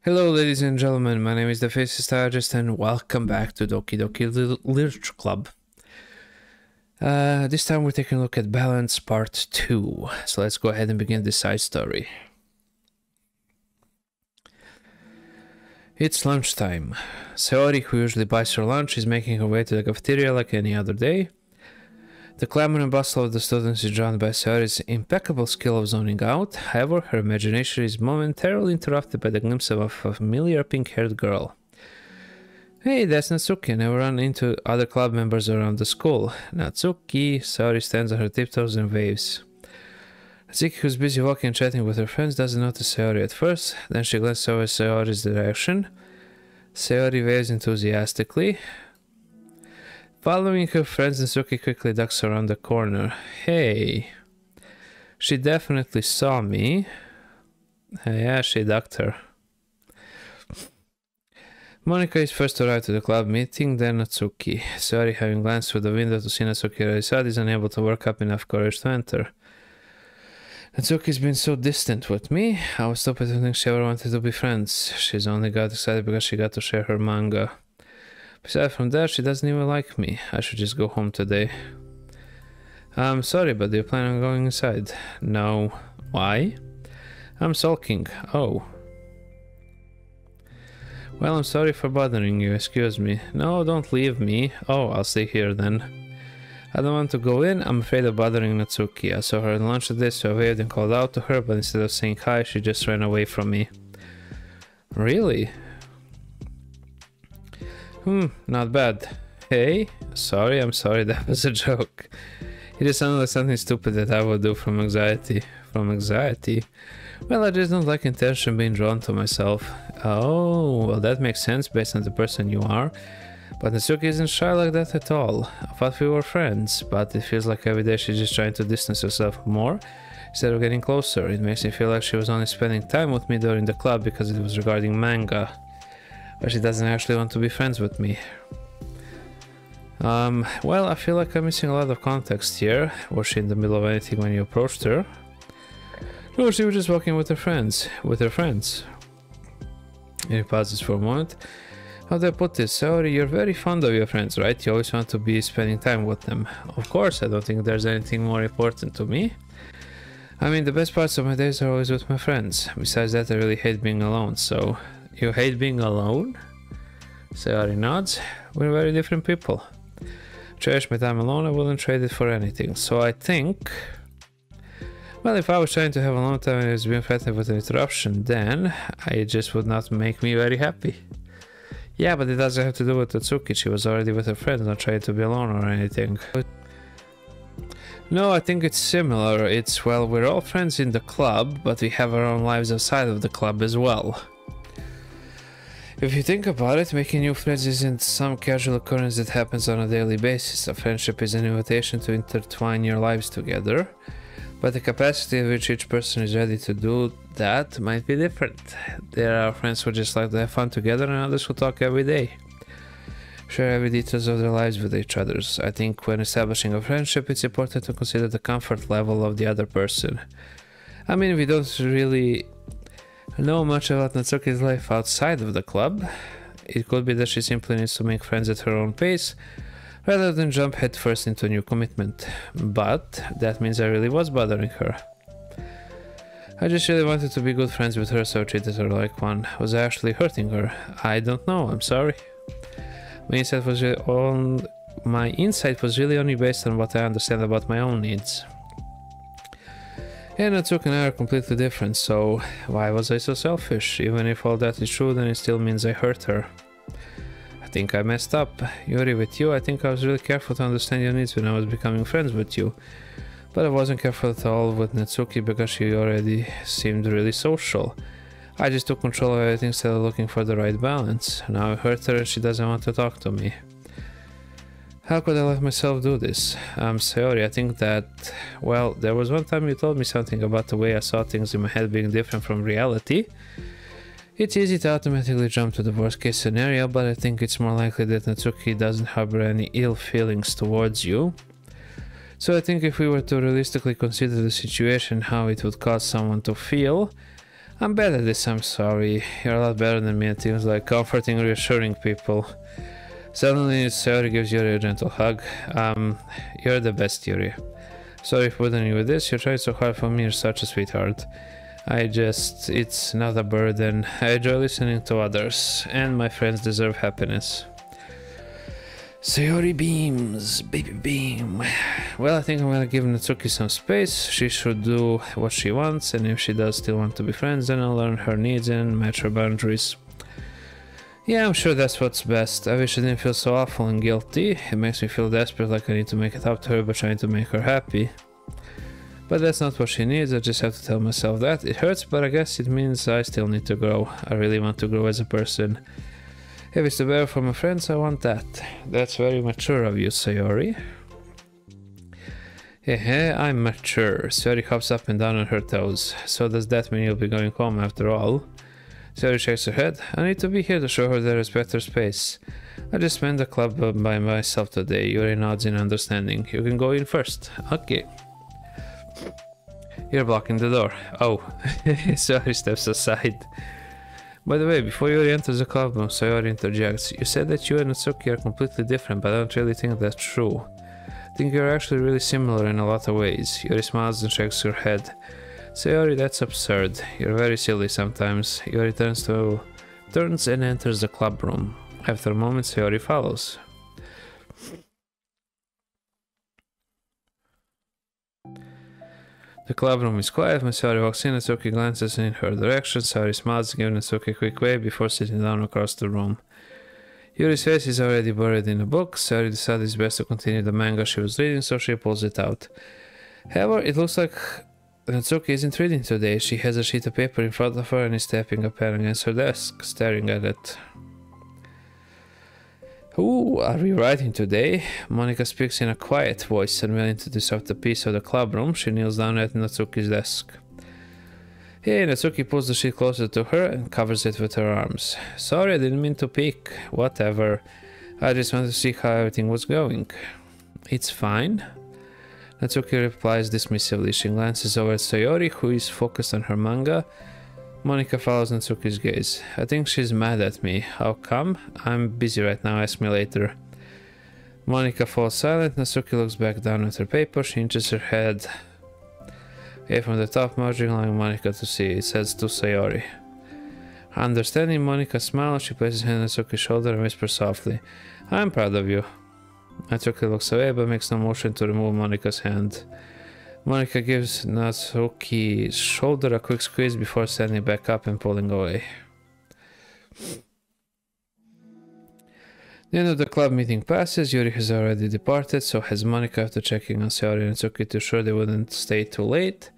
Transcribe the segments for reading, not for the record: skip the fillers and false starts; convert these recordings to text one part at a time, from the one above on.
Hello ladies and gentlemen, my name is the Faces Strategist and welcome back to Doki Doki Literature Club. This time we're taking a look at Balance Part 2, so let's go ahead and begin this side story. It's lunchtime. Saori, who usually buys her lunch, is making her way to the cafeteria like any other day. The clamor and bustle of the students is drawn by Saori's impeccable skill of zoning out. However, her imagination is momentarily interrupted by the glimpse of a familiar pink-haired girl. Hey, that's Natsuki. I never run into other club members around the school. Natsuki. Saori stands on her tiptoes and waves. Natsuki, who's busy walking and chatting with her friends, doesn't notice Saori at first. Then she glances over Saori's direction. Saori waves enthusiastically. Following her friends, Natsuki quickly ducks around the corner. Hey, she definitely saw me. Yeah, she ducked her. Monika is first to arrive to the club meeting, then Natsuki. Saori, having glanced through the window to see Natsuki outside, is unable to work up enough courage to enter. Natsuki's been so distant with me. I was stupid to think she ever wanted to be friends. She's only got excited because she got to share her manga. Aside from that, she doesn't even like me. I should just go home today. I'm sorry, but do you plan on going inside? No. Why? I'm sulking. Oh. Well, I'm sorry for bothering you. Excuse me. No, don't leave me. Oh, I'll stay here then. I don't want to go in. I'm afraid of bothering Natsuki. I saw her at lunch today, so I waved and called out to her, but instead of saying hi, she just ran away from me. Really? Not bad. Hey? Sorry, I'm sorry, that was a joke. It just sounded like something stupid that I would do from anxiety. From anxiety? Well, I just don't like intention being drawn to myself. Oh, well that makes sense based on the person you are. But Natsuki isn't shy like that at all. I thought we were friends, but it feels like every day she's just trying to distance herself more instead of getting closer. It makes me feel like she was only spending time with me during the club because it was regarding manga. But she doesn't actually want to be friends with me. Well, I feel like I'm missing a lot of context here. Was she in the middle of anything when you approached her? No, she was just walking with her friends. He pauses for a moment. How do I put this? Saori, you're very fond of your friends, right? You always want to be spending time with them. Of course, I don't think there's anything more important to me. I mean, the best parts of my days are always with my friends. Besides that, I really hate being alone, so... You hate being alone? Saori nods. We're very different people. Cherish my time alone, I wouldn't trade it for anything. So I think... Well, if I was trying to have a long time and it was being threatened with an interruption, then it just would not make me very happy. Yeah, but it doesn't have to do with Natsuki. She was already with her friends, not trying to be alone or anything. No, I think it's similar. It's, well, we're all friends in the club, but we have our own lives outside of the club as well. If you think about it, making new friends isn't some casual occurrence that happens on a daily basis. A friendship is an invitation to intertwine your lives together, but the capacity at which each person is ready to do that might be different. There are friends who just like to have fun together and others who talk every day, share every details of their lives with each other. I think when establishing a friendship, it's important to consider the comfort level of the other person. I mean, we don't really know much about Natsuki's life outside of the club. It could be that she simply needs to make friends at her own pace rather than jump headfirst into a new commitment. But that means I really was bothering her. I just really wanted to be good friends with her, so I treated her like one. Was I actually hurting her? I don't know, I'm sorry. My insight was really only based on what I understand about my own needs. Yeah, Natsuki and I are completely different, so why was I so selfish? Even if all that is true, then it still means I hurt her. I think I messed up. Yuri, with you, I think I was really careful to understand your needs when I was becoming friends with you. But I wasn't careful at all with Natsuki because she already seemed really social. I just took control of everything instead of looking for the right balance. Now I hurt her and she doesn't want to talk to me. How could I let myself do this? Saori, I think that... Well, there was one time you told me something about the way I saw things in my head being different from reality. It's easy to automatically jump to the worst case scenario, but I think it's more likely that Natsuki doesn't harbor any ill feelings towards you. So I think if we were to realistically consider the situation, how it would cause someone to feel, I'm bad at this, I'm sorry. You're a lot better than me at things like comforting, reassuring people. Suddenly, Sayori gives Yuri a gentle hug. You're the best, Yuri. Sorry for putting you with this, you tried so hard for me, you're such a sweetheart. It's not a burden. I enjoy listening to others, and my friends deserve happiness. Sayori beams, baby beam. Well, I think I'm gonna give Natsuki some space. She should do what she wants, and if she does still want to be friends, then I'll learn her needs and match her boundaries. Yeah, I'm sure that's what's best. I wish I didn't feel so awful and guilty. It makes me feel desperate, like I need to make it up to her by trying to make her happy. But that's not what she needs, I just have to tell myself that. It hurts, but I guess it means I still need to grow. I really want to grow as a person. If it's the better for my friends, I want that. That's very mature of you, Sayori. I'm mature. Sayori hops up and down on her toes. So does that mean you'll be going home after all? Sayori shakes her head. I need to be here to show her there is better space. I just spent the club by myself today. Yuri nods in understanding. You can go in first. Okay. You're blocking the door. Oh. Sayori steps aside. By the way, before Yuri enters the club room, Sayori interjects. You said that you and Natsuki are completely different, but I don't really think that's true. I think you're actually really similar in a lot of ways. Yuri smiles and shakes her head. Sayori, that's absurd. You're very silly sometimes. Yuri turns and enters the club room. After a moment, Sayori follows. The club room is quiet. When Sayori walks in, Natsuki glances in her direction. Sayori smiles, giving Natsuki a quick wave before sitting down across the room. Yuri's face is already buried in a book. Sayori decided it's best to continue the manga she was reading, so she pulls it out. However, it looks like Natsuki isn't reading today. She has a sheet of paper in front of her and is tapping a pen against her desk, staring at it. Who are we writing today? Monika speaks in a quiet voice, unwilling to disrupt the peace of the club room. She kneels down at Natsuki's desk. Hey, Natsuki pulls the sheet closer to her and covers it with her arms. Sorry, I didn't mean to peek. Whatever. I just wanted to see how everything was going. It's fine. Natsuki replies dismissively. She glances over at Sayori, who is focused on her manga. Monika follows Natsuki's gaze. I think she's mad at me. How come? I'm busy right now, ask me later. Monika falls silent. Natsuki looks back down at her paper. She inches her head away from the top margin, allowing Monika to see. It says to Sayori. Understanding, Monika smiles. She places her hand on Natsuki's shoulder and whispers softly, I'm proud of you. Natsuki looks away but makes no motion to remove Monika's hand. Monika gives Natsuki's shoulder a quick squeeze before standing back up and pulling away. The end of the club meeting passes. Yuri has already departed, so has Monika after checking on Sayori and Natsuki to ensure they wouldn't stay too late.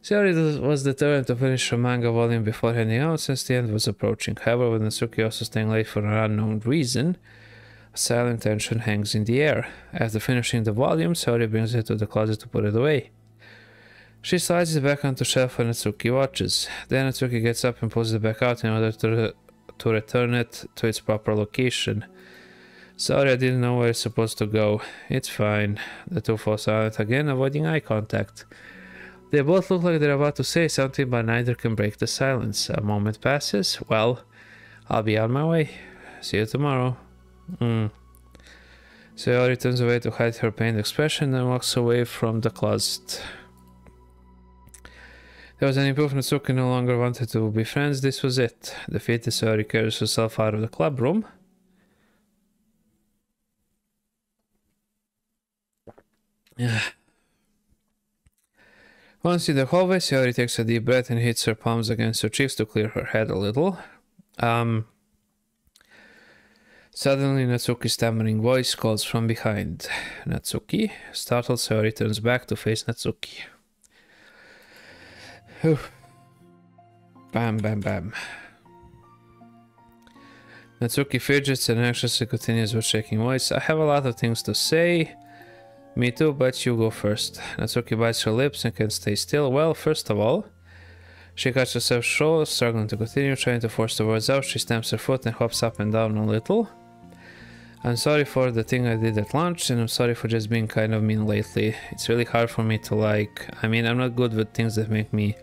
Sayori was determined to finish her manga volume before heading out since the end was approaching. However, with Natsuki also staying late for an unknown reason, a silent tension hangs in the air. After finishing the volume, Sayori brings it to the closet to put it away. She slides it back onto the shelf and Natsuki watches. Then Natsuki gets up and pulls it back out in order to return it to its proper location. Sorry, I didn't know where it's supposed to go. It's fine. The two fall silent again, avoiding eye contact. They both look like they're about to say something, but neither can break the silence. A moment passes. Well, I'll be on my way. See you tomorrow. Sayori turns away to hide her pained expression and walks away from the closet. There was any proof Natsuki no longer wanted to be friends. This was it. Defeated, Sayori carries herself out of the club room. Once in the hallway, Sayori takes a deep breath and hits her palms against her cheeks to clear her head a little. Suddenly, Natsuki's stammering voice calls from behind. Natsuki? Startled, Sayori turns back to face Natsuki. Whew. Bam, bam, bam. Natsuki fidgets and anxiously continues with shaking voice. I have a lot of things to say. Me too, but you go first. Natsuki bites her lips and can't stay still. Well, first of all, she cuts herself short, struggling to continue, trying to force the words out. She stamps her foot and hops up and down a little. I'm sorry for the thing I did at lunch, and I'm sorry for just being kind of mean lately. It's really hard for me to I'm not good with things that make me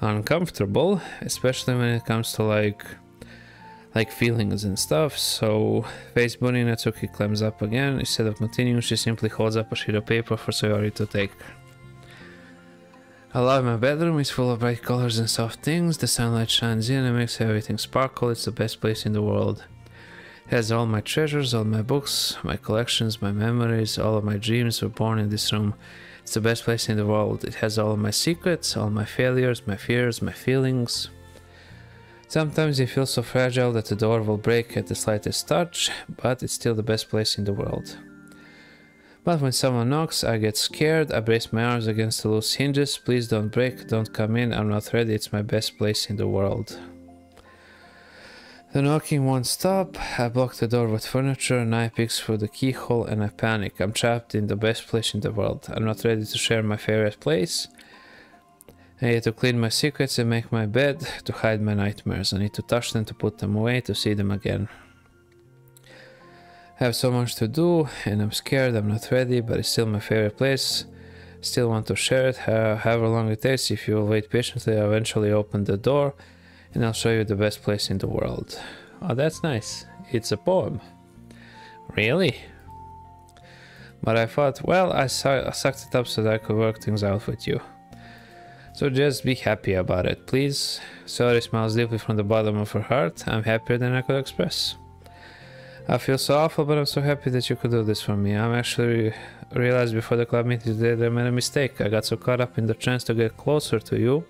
uncomfortable, especially when it comes to like feelings and stuff. So face bunny, Natsuki climbs up again. Instead of continuing, she simply holds up a sheet of paper for Sayori to take. I love my bedroom. It's full of bright colors and soft things. The sunlight shines in and makes everything sparkle. It's the best place in the world. It has all my treasures, all my books, my collections, my memories. All of my dreams were born in this room. It's the best place in the world. It has all of my secrets, all my failures, my fears, my feelings. Sometimes you feel so fragile that the door will break at the slightest touch, but it's still the best place in the world. But when someone knocks, I get scared. I brace my arms against the loose hinges. Please don't break, don't come in, I'm not ready. It's my best place in the world. The knocking won't stop. I block the door with furniture, and I peek through the keyhole and I panic. I'm trapped in the best place in the world. I'm not ready to share my favorite place. I need to clean my secrets and make my bed to hide my nightmares. I need to touch them to put them away, to see them again. I have so much to do and I'm scared, I'm not ready, but it's still my favorite place. Still want to share it, however long it takes. If you will wait patiently, I'll eventually open the door and I'll show you the best place in the world. Oh, that's nice. It's a poem. Really? But I thought, well, I sucked it up so that I could work things out with you. So just be happy about it, please. Sayori smiles deeply from the bottom of her heart. I'm happier than I could express. I feel so awful, but I'm so happy that you could do this for me. I'm actually realized before the club meeting today that I made a mistake. I got so caught up in the chance to get closer to you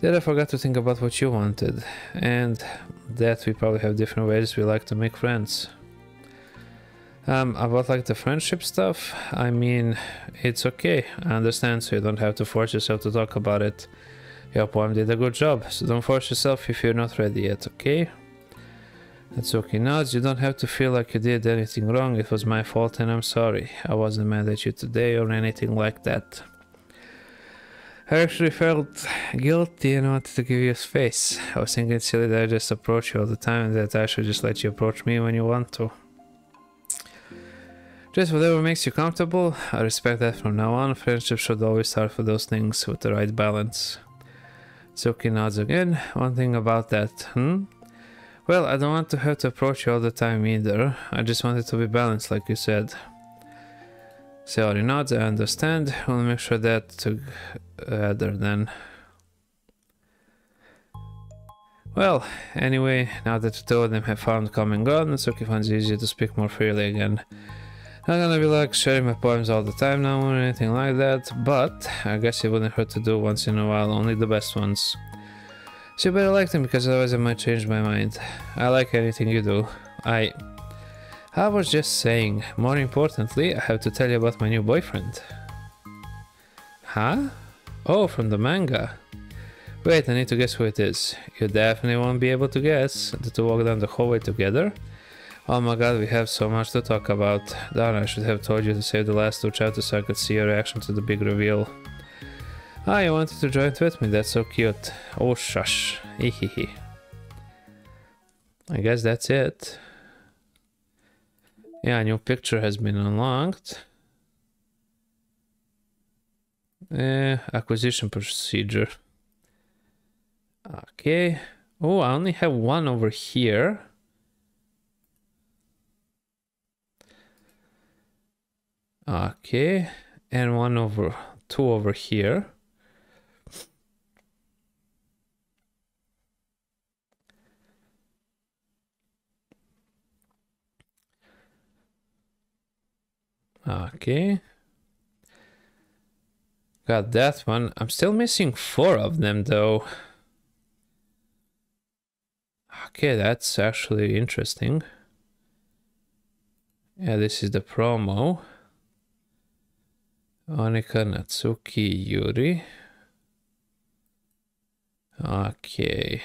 that I forgot to think about what you wanted. And that we probably have different ways we like to make friends. About like the friendship stuff, I mean, it's okay. I understand, so you don't have to force yourself to talk about it. Your poem did a good job, so don't force yourself if you're not ready yet, okay? Natsuki nods. You don't have to feel like you did anything wrong. It was my fault and I'm sorry. I wasn't mad at you today or anything like that. I actually felt guilty and wanted to give you space. I was thinking it's silly that I just approach you all the time and that I should just let you approach me when you want to. Just whatever makes you comfortable. I respect that from now on. Friendship should always start for those things with the right balance. Natsuki nods again. One thing about that, Well, I don't want to have to approach you all the time either. I just want it to be balanced, like you said. Sayori nods, I understand. We'll make sure that together then. Well, anyway, now that the two of them have found common ground, Natsuki finds it easier to speak more freely again. Not gonna be like sharing my poems all the time now or anything like that, but I guess it wouldn't hurt to do once in a while, only the best ones. So you better like them, because otherwise I might change my mind. I like anything you do. I was just saying, more importantly, I have to tell you about my new boyfriend. Huh? Oh, from the manga. Wait, I need to guess who it is. You definitely won't be able to guess. The two walk down the hallway together. Oh my god, we have so much to talk about. Darn, I should have told you to save the last two chapters so I could see your reaction to the big reveal. Ah, you wanted to join with me, that's so cute. Oh shush, hehehe. I guess that's it. Yeah, a new picture has been unlocked. Acquisition procedure. Okay. Oh, I only have one over here. Okay, and two over here. Okay. Got that one. I'm still missing 4 of them though. Okay, that's actually interesting. Yeah, this is the promo. Onika, Natsuki, Yuri. Okay.